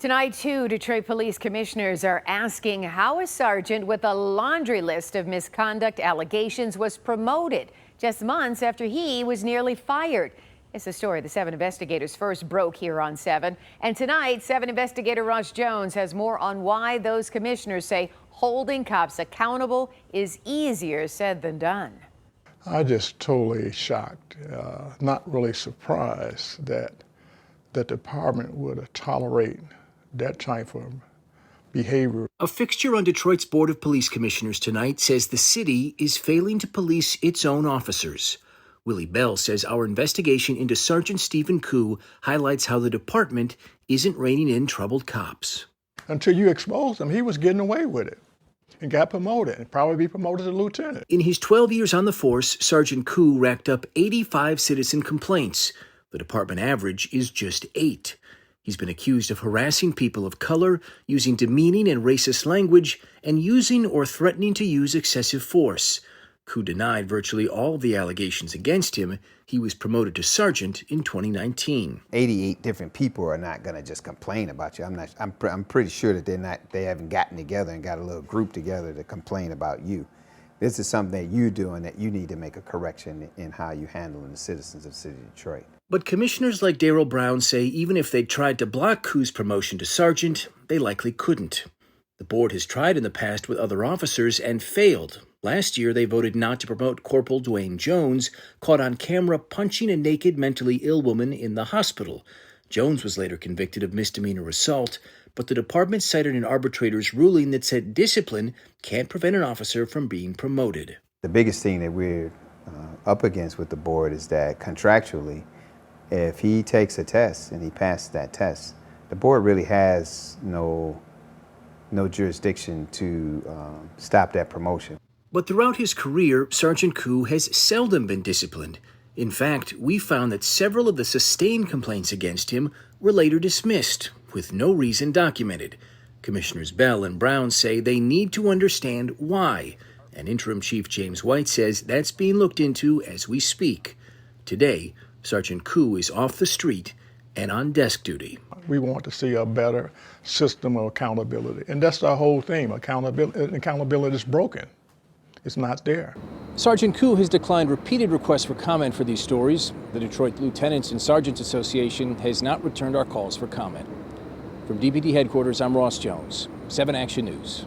Tonight, two Detroit police commissioners are asking how a sergeant with a laundry list of misconduct allegations was promoted just months after he was nearly fired. It's a story the 7 investigators first broke here on 7. And tonight, 7 investigator Ross Jones has more on why those commissioners say holding cops accountable is easier said than done. I just totally shocked, not really surprised that the department would tolerate that type of behavior. A fixture on Detroit's Board of Police Commissioners tonight says the city is failing to police its own officers. Willie Bell says our investigation into Sergeant Stephen Koo highlights how the department isn't reining in troubled cops. Until you exposed him, he was getting away with it and got promoted and probably be promoted to lieutenant. In his 12 years on the force, Sergeant Koo racked up 85 citizen complaints. The department average is just 8. He's been accused of harassing people of color, using demeaning and racist language, and using or threatening to use excessive force. Koo denied virtually all of the allegations against him. He was promoted to sergeant in 2019. 88 different people are not going to just complain about you. I'm pretty sure that they haven't gotten together and got a little group together to complain about you. This is something that you're doing that you need to make a correction in how you handle the citizens of the city of Detroit. But commissioners like Darrell Brown say even if they tried to block Koo's promotion to sergeant, they likely couldn't. The board has tried in the past with other officers and failed. Last year, they voted not to promote Corporal Dwayne Jones, caught on camera punching a naked mentally ill woman in the hospital. Jones was later convicted of misdemeanor assault, but the department cited an arbitrator's ruling that said discipline can't prevent an officer from being promoted. The biggest thing that we're up against with the board is that contractually, if he takes a test and he passes that test, the board really has no jurisdiction to stop that promotion. But throughout his career, Sergeant Koo has seldom been disciplined. In fact, we found that several of the sustained complaints against him were later dismissed, with no reason documented. Commissioners Bell and Brown say they need to understand why, and Interim Chief James White says that's being looked into as we speak. Today, Sergeant Koo is off the street and on desk duty. We want to see a better system of accountability, and that's the whole thing. Accountability is broken. It's not there. Sergeant Koo has declined repeated requests for comment for these stories. The Detroit Lieutenants and Sergeants Association has not returned our calls for comment. From DPD headquarters, I'm Ross Jones, 7 Action News.